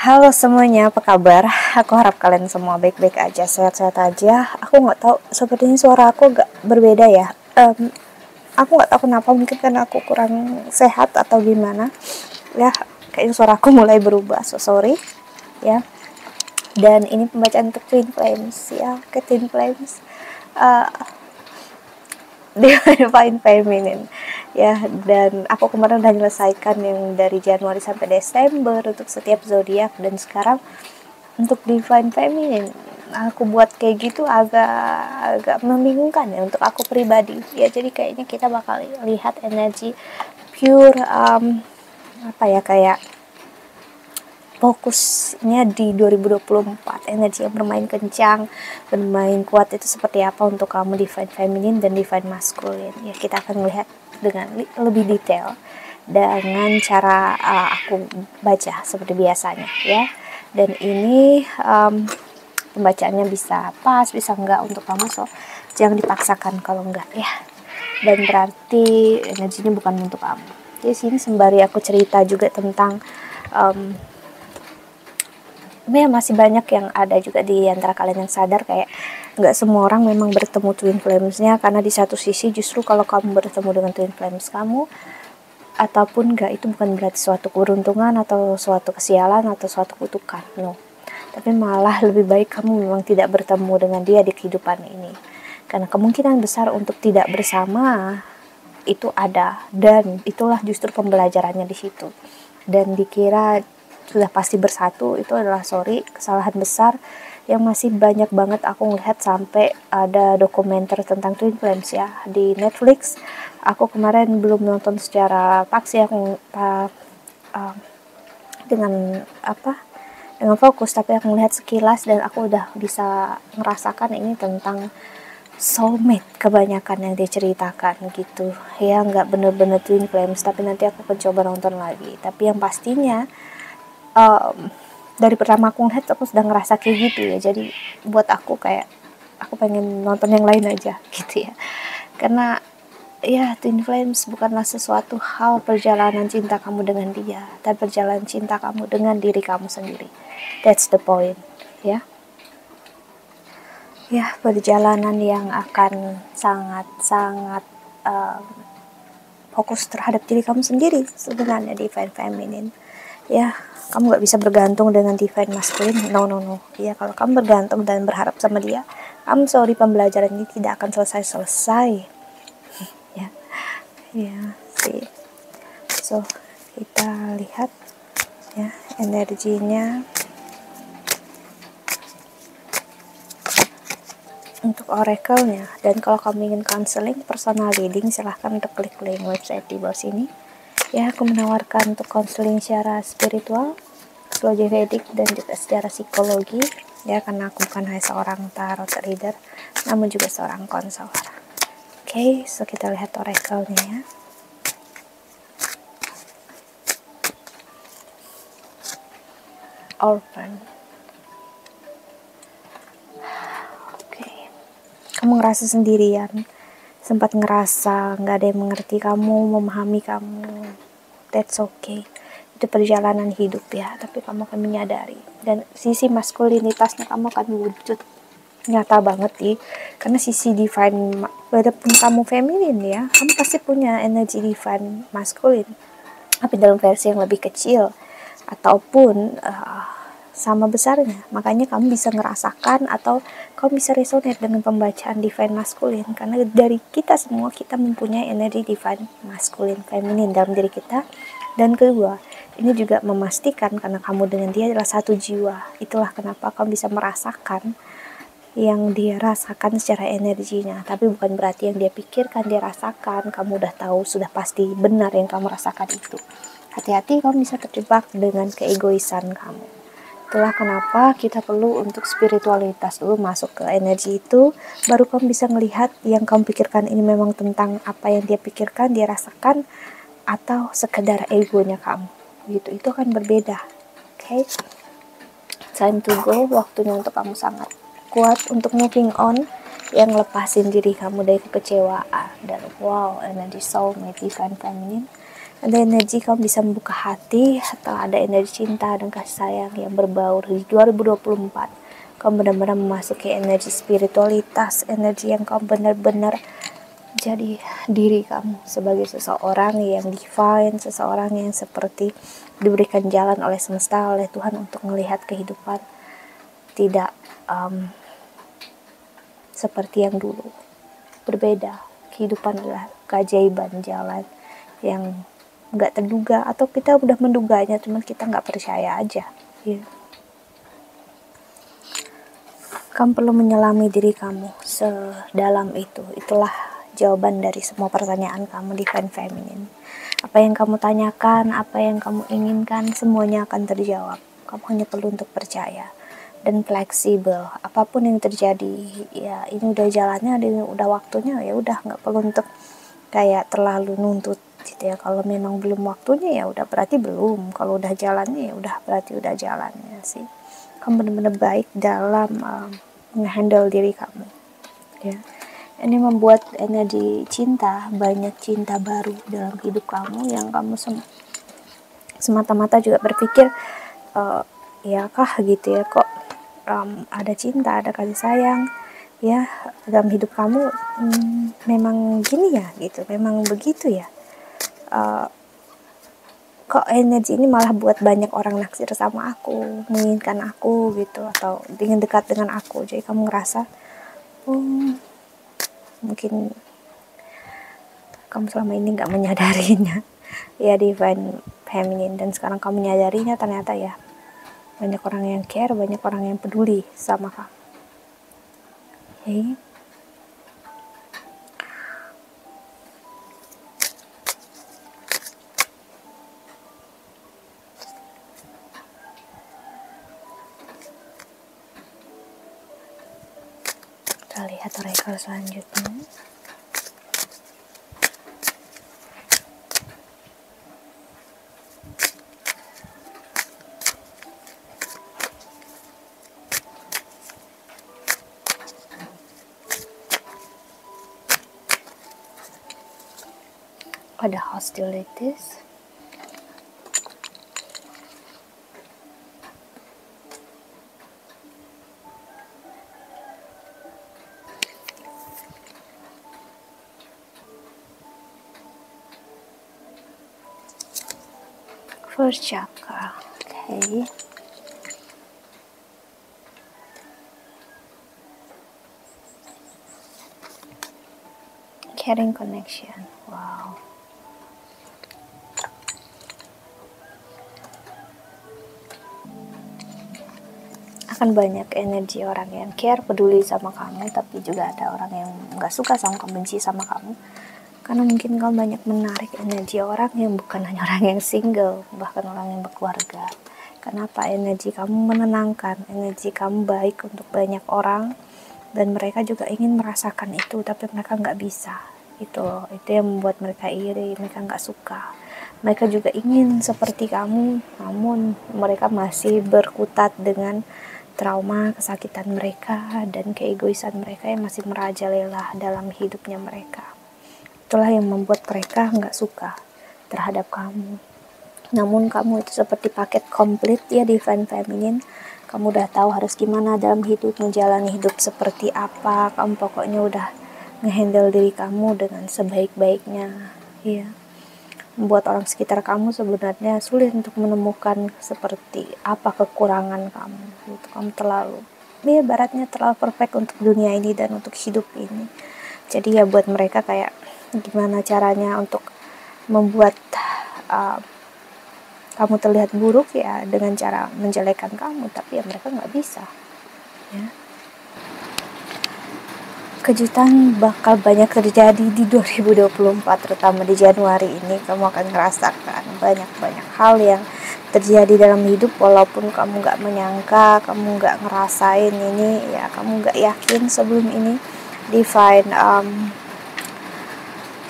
Halo semuanya, apa kabar? Aku harap kalian semua baik-baik aja, sehat-sehat aja. Aku nggak tahu, sepertinya suara aku agak berbeda ya. Aku nggak tahu kenapa, mungkin karena aku kurang sehat atau gimana. Ya, kayaknya suara aku mulai berubah, so sorry. Ya, dan ini pembacaan untuk Twin Flames ya, ke Twin Flames. Uh, Divine Feminine ya, dan aku kemarin udah menyelesaikan yang dari Januari sampai Desember untuk setiap zodiak, dan sekarang untuk Divine Feminine aku buat kayak gitu agak membingungkan ya untuk aku pribadi ya. Jadi kayaknya kita bakal lihat energi pure apa ya, kayak fokusnya di 2024, energi yang bermain kencang, bermain kuat itu seperti apa untuk kamu Divine Feminine dan Divine Masculine ya. Kita akan melihat dengan lebih detail dengan cara aku baca seperti biasanya ya. Dan ini pembacaannya bisa pas, bisa enggak untuk kamu, so jangan dipaksakan kalau enggak ya. Dan berarti energinya bukan untuk kamu. Jadi sini sembari aku cerita juga tentang ya, masih banyak yang ada juga di antara kalian yang sadar kayak nggak semua orang memang bertemu twin flames-nya, karena di satu sisi justru kalau kamu bertemu dengan twin flames kamu ataupun nggak, itu bukan berarti suatu keberuntungan atau suatu kesialan atau suatu kutukan, no, tapi malah lebih baik kamu memang tidak bertemu dengan dia di kehidupan ini, karena kemungkinan besar untuk tidak bersama itu ada, dan itulah justru pembelajarannya di situ. Dan dikira sudah pasti bersatu, itu adalah kesalahan besar yang masih banyak banget aku ngelihat. Sampai ada dokumenter tentang Twin Flames ya di Netflix. Aku kemarin belum nonton secara paksi, aku dengan fokus, tapi aku melihat sekilas dan aku udah bisa merasakan ini tentang soulmate kebanyakan yang diceritakan gitu ya. Nggak bener-bener twin flames, tapi nanti aku akan coba nonton lagi. Tapi yang pastinya dari pertama aku ngeliat aku sudah ngerasa kayak gitu ya. Jadi buat aku kayak aku pengen nonton yang lain aja gitu ya, karena ya twin flames bukanlah sesuatu hal perjalanan cinta kamu dengan dia, tapi perjalanan cinta kamu dengan diri kamu sendiri. That's the point ya. Ya, perjalanan yang akan sangat-sangat fokus terhadap diri kamu sendiri sebenarnya, Divine Feminine ya. Kamu gak bisa bergantung dengan Divine Masculine, no ya. Kalau kamu bergantung dan berharap sama dia, I'm sorry, pembelajaran ini tidak akan selesai ya sih. So kita lihat ya energinya untuk oracle-nya. Dan kalau kamu ingin counseling, personal reading, silahkan untuk klik link website di bawah sini ya. Aku menawarkan untuk counseling secara spiritual, astrologi Vedic, dan juga secara psikologi ya, karena aku bukan hanya seorang tarot reader namun juga seorang konselor. Oke, so kita lihat oracle-nya ya. Orphan. Kamu ngerasa sendirian, sempat ngerasa nggak ada yang mengerti kamu, memahami kamu. That's okay, itu perjalanan hidup ya. Tapi kamu akan menyadari, dan sisi maskulinitasnya kamu akan wujud nyata banget nih. Karena sisi divine, walaupun kamu feminin ya, kamu pasti punya energi divine maskulin, tapi dalam versi yang lebih kecil ataupun sama besarnya. Makanya kamu bisa ngerasakan atau kamu bisa resonate dengan pembacaan divine masculine, karena dari kita semua, kita mempunyai energi divine masculine feminine dalam diri kita. Dan kedua, ini juga memastikan karena kamu dengan dia adalah satu jiwa, itulah kenapa kamu bisa merasakan yang dia rasakan secara energinya. Tapi bukan berarti yang dia pikirkan dia rasakan kamu udah tahu, sudah pasti benar yang kamu rasakan itu. Hati-hati, kamu bisa terjebak dengan keegoisan kamu. Itulah kenapa kita perlu untuk spiritualitas dulu, masuk ke energi itu, baru kamu bisa melihat yang kamu pikirkan ini memang tentang apa yang dia pikirkan, dia rasakan, atau sekedar egonya kamu gitu. Itu akan berbeda. Okay? Time to go, waktunya untuk kamu sangat kuat untuk moving on, yang lepasin diri kamu dari kekecewaan. Dan wow, energi soulmate, divine feminine Ada energi kamu bisa membuka hati, atau ada energi cinta dan kasih sayang yang berbaur di 2024. Kamu benar-benar memasuki energi spiritualitas, energi yang kamu benar-benar jadi diri kamu sebagai seseorang yang divine, seseorang yang seperti diberikan jalan oleh semesta, oleh Tuhan untuk melihat kehidupan tidak seperti yang dulu. Berbeda. Kehidupan adalah keajaiban, jalan yang nggak terduga, atau kita udah menduganya cuman kita nggak percaya aja. Ya. Kamu perlu menyelami diri kamu sedalam itu. Itulah jawaban dari semua pertanyaan kamu di Divine Feminine. Apa yang kamu tanyakan, apa yang kamu inginkan, semuanya akan terjawab. Kamu hanya perlu untuk percaya dan fleksibel. Apapun yang terjadi, ya ini udah jalannya, ini udah waktunya, ya udah, nggak perlu untuk kayak terlalu nuntut gitu ya. Kalau memang belum waktunya, ya udah berarti belum. Kalau udah jalannya, ya udah berarti udah jalannya sih. Kamu benar-benar baik dalam menghandle diri kamu ya. Ini membuat energi cinta, banyak cinta baru dalam hidup kamu yang kamu semata-mata juga berpikir ya kah gitu ya, kok ada cinta, ada kasih sayang ya dalam hidup kamu, memang gini ya gitu, memang begitu ya, kok energi ini malah buat banyak orang naksir sama aku, menginginkan aku gitu, atau ingin dekat dengan aku. Jadi kamu ngerasa mungkin kamu selama ini gak menyadarinya ya Divine Feminine, dan sekarang kamu menyadarinya. Ternyata ya banyak orang yang care, banyak orang yang peduli sama kamu. Okay. Kita lihat oracle selanjutnya. Ada hostilities, first chakra. Okay. Caring connection. Wow. Akan banyak energi orang yang care, peduli sama kamu, tapi juga ada orang yang gak suka sama kamu, benci sama kamu. Karena mungkin kamu banyak menarik energi orang yang bukan hanya orang yang single, bahkan orang yang berkeluarga. Kenapa? Energi kamu menenangkan, energi kamu baik untuk banyak orang, dan mereka juga ingin merasakan itu, tapi mereka gak bisa. Itu yang membuat mereka iri, mereka gak suka. Mereka juga ingin seperti kamu, namun mereka masih berkutat dengan trauma, kesakitan mereka, dan keegoisan mereka yang masih merajalela dalam hidupnya mereka. Itulah yang membuat mereka nggak suka terhadap kamu. Namun kamu itu seperti paket komplit ya Divine Feminine. Kamu udah tahu harus gimana dalam hidup, menjalani hidup seperti apa. Kamu pokoknya udah ngehandle diri kamu dengan sebaik-baiknya ya. Membuat orang sekitar kamu sebenarnya sulit untuk menemukan seperti apa kekurangan kamu gitu. Kamu terlalu, ya baratnya terlalu perfect untuk dunia ini dan untuk hidup ini. Jadi ya buat mereka kayak gimana caranya untuk membuat kamu terlihat buruk ya dengan cara menjelekkan kamu, tapi ya mereka nggak bisa ya. Kejutan bakal banyak terjadi di 2024, terutama di Januari ini. Kamu akan merasakan banyak hal yang terjadi dalam hidup, walaupun kamu gak menyangka, kamu gak ngerasain ini ya, kamu gak yakin sebelum ini. Divine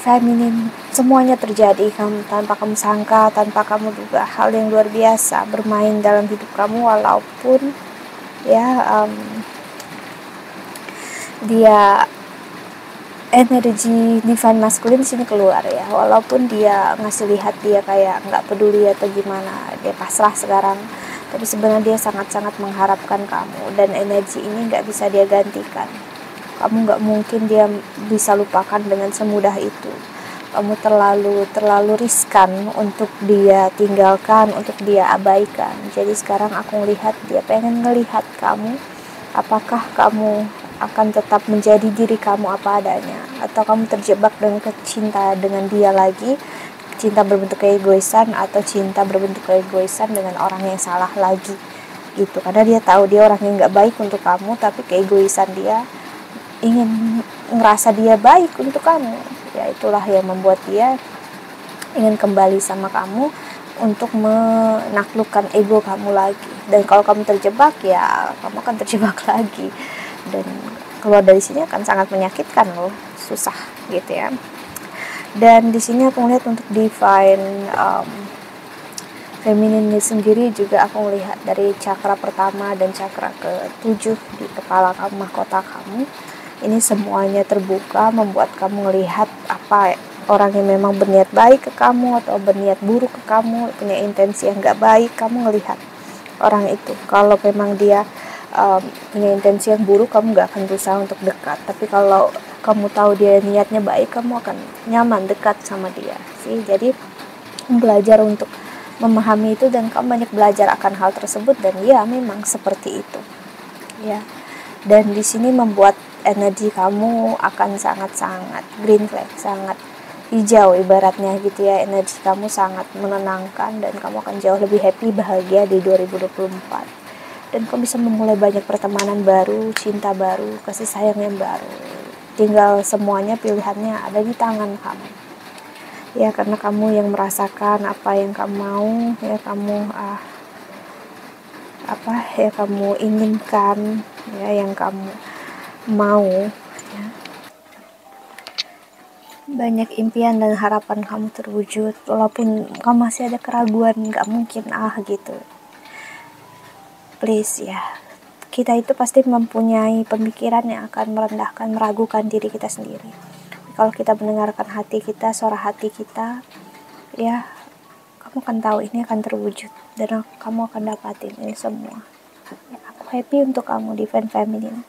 Feminine, semuanya terjadi tanpa kamu sangka, tanpa kamu duga. Hal yang luar biasa bermain dalam hidup kamu, walaupun ya dia energi divine masculine di sini keluar ya, walaupun dia ngasih lihat dia kayak nggak peduli atau gimana, dia pasrah sekarang, tapi sebenarnya dia sangat-sangat mengharapkan kamu, dan energi ini nggak bisa dia gantikan. Kamu nggak mungkin dia bisa lupakan dengan semudah itu. Kamu terlalu riskan untuk dia tinggalkan, untuk dia abaikan. Jadi sekarang aku ngelihat dia pengen ngelihat kamu, apakah kamu akan tetap menjadi diri kamu apa adanya, atau kamu terjebak dengan cinta dengan dia lagi, cinta berbentuk keegoisan, atau cinta berbentuk keegoisan dengan orang yang salah lagi gitu. Karena dia tahu dia orang yang nggak baik untuk kamu, tapi keegoisan dia ingin ngerasa dia baik untuk kamu. Ya itulah yang membuat dia ingin kembali sama kamu untuk menaklukkan ego kamu lagi. Dan kalau kamu terjebak, ya kamu akan terjebak lagi, dan keluar dari sini akan sangat menyakitkan loh, susah gitu ya. Dan di sini aku melihat untuk divine feminine sendiri juga aku melihat dari cakra pertama dan cakra ke-7 di kepala kamu, mahkota kamu. Ini semuanya terbuka, membuat kamu melihat apa orang yang memang berniat baik ke kamu atau berniat buruk ke kamu, punya intensi yang gak baik. Kamu ngelihat orang itu, kalau memang dia punya intensi yang buruk, kamu gak akan berusaha untuk dekat. Tapi kalau kamu tahu dia niatnya baik, kamu akan nyaman dekat sama dia sih. Jadi belajar untuk memahami itu, dan kamu banyak belajar akan hal tersebut, dan ya memang seperti itu ya. Dan di sini membuat energi kamu akan sangat-sangat green flag, sangat hijau ibaratnya gitu ya. Energi kamu sangat menenangkan, dan kamu akan jauh lebih happy, bahagia di 2024. Dan kamu bisa memulai banyak pertemanan baru, cinta baru, kasih sayang yang baru. Tinggal semuanya pilihannya ada di tangan kamu ya, karena kamu yang merasakan apa yang kamu mau ya, kamu inginkan ya, yang kamu mau ya. Banyak impian dan harapan kamu terwujud, walaupun kamu masih ada keraguan, gak mungkin gitu. Please ya, kita itu pasti mempunyai pemikiran yang akan merendahkan, meragukan diri kita sendiri. Kalau kita mendengarkan hati kita, suara hati kita, ya kamu akan tahu ini akan terwujud, dan kamu akan dapatin ini semua ya. Aku happy untuk kamu, divine feminine.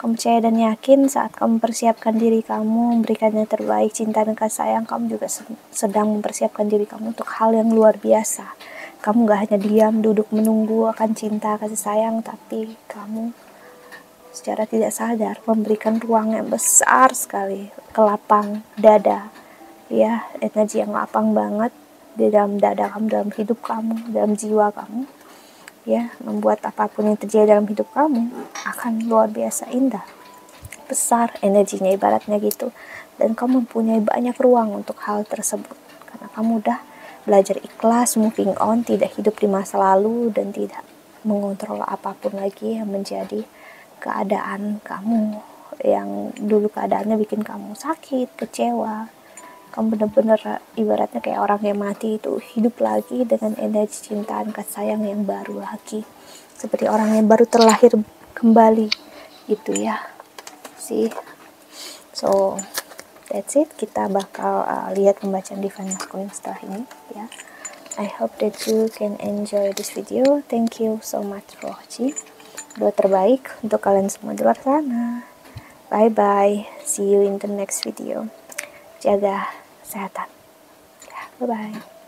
Kamu percaya dan yakin saat kamu mempersiapkan diri kamu, memberikan yang terbaik, cinta dan kasih sayang, kamu juga sedang mempersiapkan diri kamu untuk hal yang luar biasa. Kamu gak hanya diam, duduk menunggu akan cinta, kasih sayang, tapi kamu secara tidak sadar memberikan ruang yang besar sekali ke lapang dada ya, energi yang lapang banget di dalam dada kamu, dalam hidup kamu, dalam jiwa kamu ya, membuat apapun yang terjadi dalam hidup kamu akan luar biasa indah, besar energinya ibaratnya gitu. Dan kamu mempunyai banyak ruang untuk hal tersebut karena kamu udah belajar ikhlas, moving on, tidak hidup di masa lalu, dan tidak mengontrol apapun lagi yang menjadi keadaan kamu yang dulu keadaannya bikin kamu sakit, kecewa. Kamu benar-benar ibaratnya kayak orang yang mati itu hidup lagi dengan energi cintaan, kasih sayang yang baru lagi, seperti orang yang baru terlahir kembali gitu ya sih. So that's it, kita bakal lihat pembacaan divine masculine setelah ini ya. I hope that you can enjoy this video. Thank you so much for watching. Doa terbaik untuk kalian semua di luar sana. Bye bye, see you in the next video. Jaga kesehatan ya, bye bye.